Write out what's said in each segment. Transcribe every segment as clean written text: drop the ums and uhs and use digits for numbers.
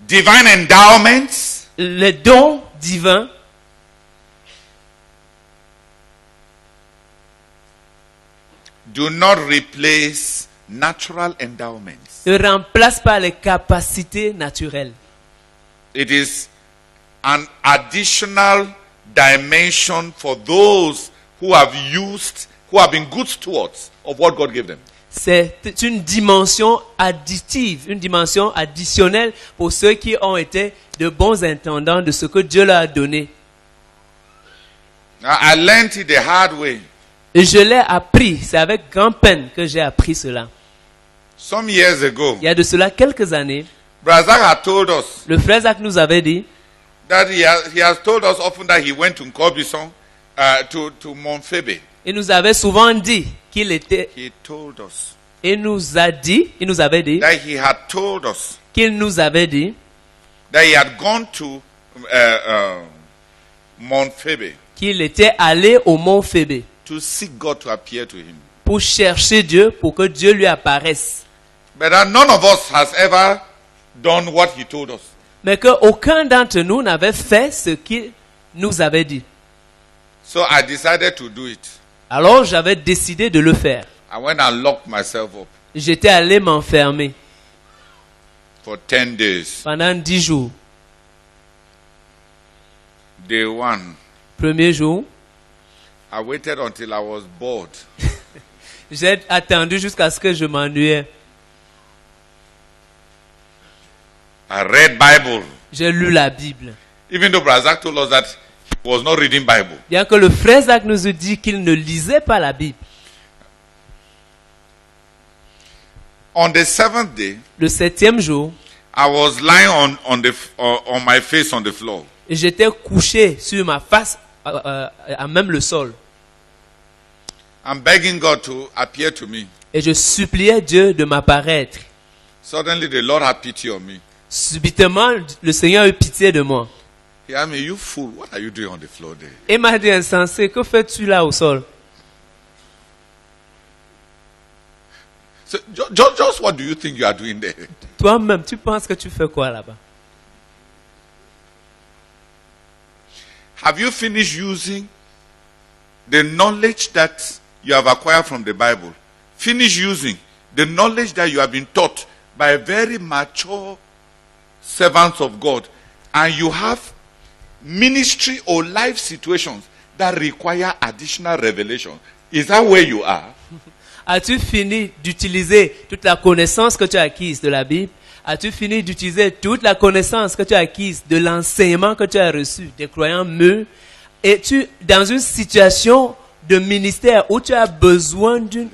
divine endowments, les dons divins do not replace natural endowments. ne remplacent pas les capacités naturelles. It is an additional dimension for those who have been good stewards of what God gave them. C'est une dimension additive, une dimension additionnelle pour ceux qui ont été de bons intendants de ce que Dieu leur a donné. I learned it the hard way. Et je l'ai appris, c'est avec grande peine que j'ai appris cela. Some years ago, Il y a de cela quelques années, Brazak had told us le frère Zach nous avait dit that he has told us often that he went to Nkobison, to Monfebe. il nous avait souvent dit qu'il était, He told us il nous avait dit that he had told us qu'il nous avait dit that he had gone to Monfebe qu'il était allé au mont Phébé to seek God to appear to him. pour chercher Dieu, pour que Dieu lui apparaisse. But that none of us has ever done what he told us. Mais qu'aucun d'entre nous n'avait fait ce qu'il nous avait dit. So I decided to do it. Alors j'avais décidé de le faire. I went and locked myself up J'étais allé m'enfermer for 10 days. pendant 10 jours. Day one, Premier jour, I waited until I was bored. j'ai attendu jusqu'à ce que je m'ennuyais. I read Bible. J'ai lu la Bible. Even though Brazak told us that he was not reading Bible. Bien que le frère Zach nous ait dit qu'il ne lisait pas la Bible. On the seventh day, Le 7e jour, I was lying on my face on the floor. j'étais couché sur ma face, à même le sol. I'm begging God to appear to me. Et je suppliais Dieu de m'apparaître. Suddenly the Lord had pity on me. Subitement, le Seigneur a eu pitié de moi. He asked me, "You fool, what are you doing on the floor there?" Et m'a dit, insensé, que fais-tu là au sol? So, just what do you think you are doing there? Toi-même, tu penses que tu fais quoi là-bas? Have you finished using the knowledge that you have acquired from the Bible? Finish using the knowledge that you have been taught by very mature servants of God, and you have ministry or life situations that require additional revelation. Is that where you are? As-tu fini d'utiliser toute la connaissance que tu as acquise de la Bible? As-tu fini d'utiliser toute la connaissance que tu as acquise de l'enseignement que tu as reçu des croyants mûrs? Es-tu dans une situation de ministère où tu as besoin d'une...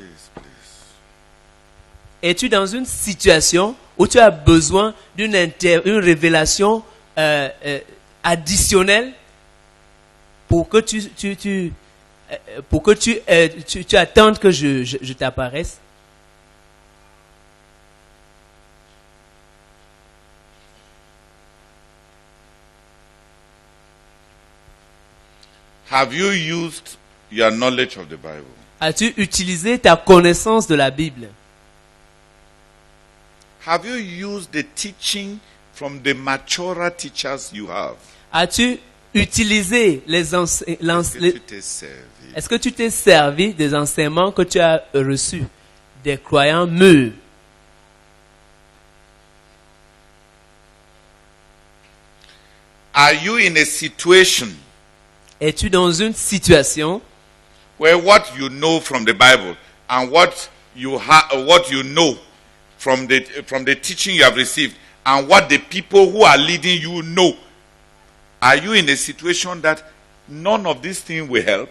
Es-tu dans une situation où tu as besoin d'une une révélation additionnelle pour que tu attendes que je t'apparaisse? Have you used your knowledge of the Bible? As-tu utilisé ta connaissance de la Bible? Have you used the teaching from the maturer teachers you have? As-tu utilisé Est-ce que tu t'es servi des enseignements que tu as reçus des croyants mûrs? Are you in a situation Es-tu dans une situation where what you know from the Bible and what you know from the teaching you have received and what the people who are leading you know, are you in a situation that none of these things will help?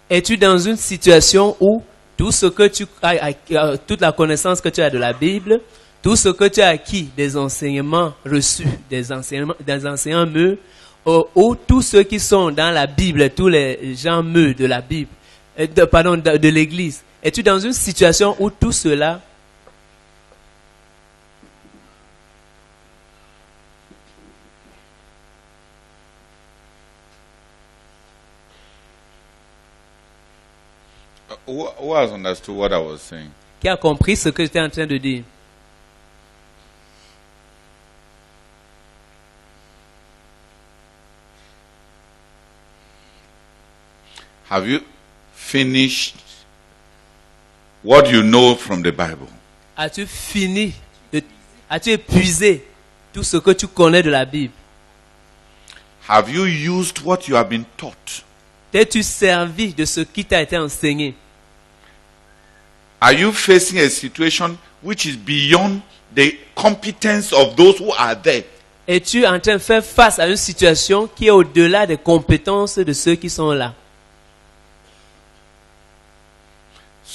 Es-tu dans une situation où tout ce que tu as, toute la connaissance que tu as de la Bible, tout ce que tu as acquis des enseignements reçus, des enseignants mûrs, ou tous ceux qui sont dans la Bible, tous les gens mûrs de la Bible, de l'Église, es-tu dans une situation où tout cela Who has understood what I was saying? qui a compris ce que j'étais en train de dire? Have you finished what you know from the Bible? As-tu fini, as-tu épuisé tout ce que tu connais de la Bible? Have you used what you have been taught? T'es-tu servi de ce qui t'a été enseigné? Are you facing a situation which is beyond the competence of those who are there? Es-tu en train de faire face à une situation qui est au-delà des compétences de ceux qui sont là?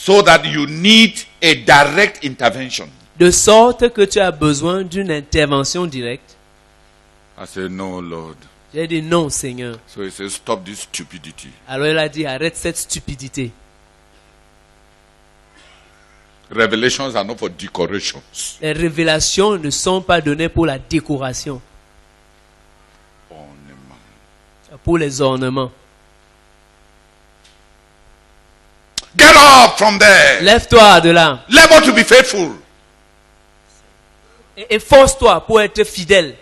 So that you need a direct intervention. De sorte que tu as besoin d'une intervention directe. I said, no, Lord. J'ai dit non, Seigneur. So he says, stop this stupidity. Alors il a dit, arrête cette stupidité. Revelations are not for decorations. Les révélations ne sont pas données pour la décoration, Ornament. pour les ornements. Get up from there. Lève-toi de là Labor to be faithful. et force-toi pour être fidèle.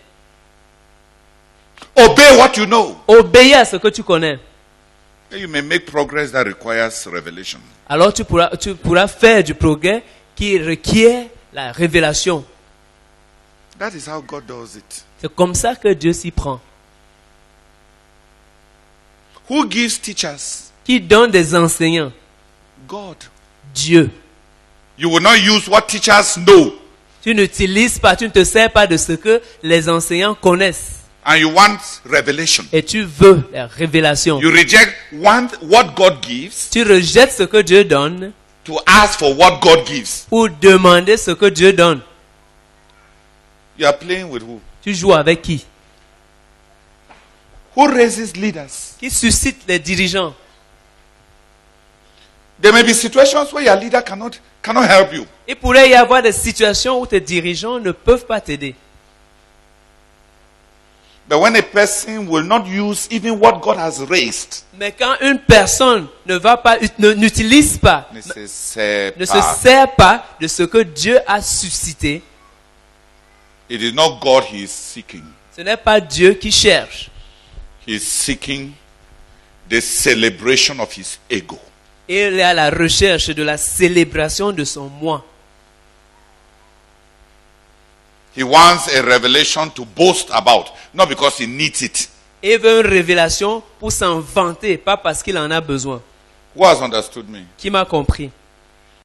Obey what you know. Obéis à ce que tu connais. And you may make progress that requires revelation. Alors tu pourras faire du progrès qui requiert la révélation. That is how God does it. C'est comme ça que Dieu s'y prend. Who gives teachers? Qui donne des enseignants? God. Dieu. You will not use what teachers know. Tu n'utilises pas, tu ne te sers pas de ce que les enseignants connaissent. And you want revelation. Et tu veux la révélation. You reject what God gives Tu rejettes ce que Dieu donne to ask for what God gives. pour demander ce que Dieu donne. You are playing with who? Tu joues avec qui? Who raises leaders? Qui suscite les dirigeants? There may be situations where your leader cannot help you. Il pourrait y avoir des situations où tes dirigeants ne peuvent pas t'aider. But when a person will not use even what God has raised, Mais quand une personne n'utilise pas, ne se sert ne se pas, sert pas de ce que Dieu a suscité, it is not God he is seeking. ce n'est pas Dieu qui cherche. He is seeking the celebration of his ego. Il est à la recherche de la célébration de son moi. He wants a revelation to boast about, not because he needs it. Il veut une révélation pour s'en vanter, pas parce qu'il en a besoin. Who has understood me? Qui m'a compris?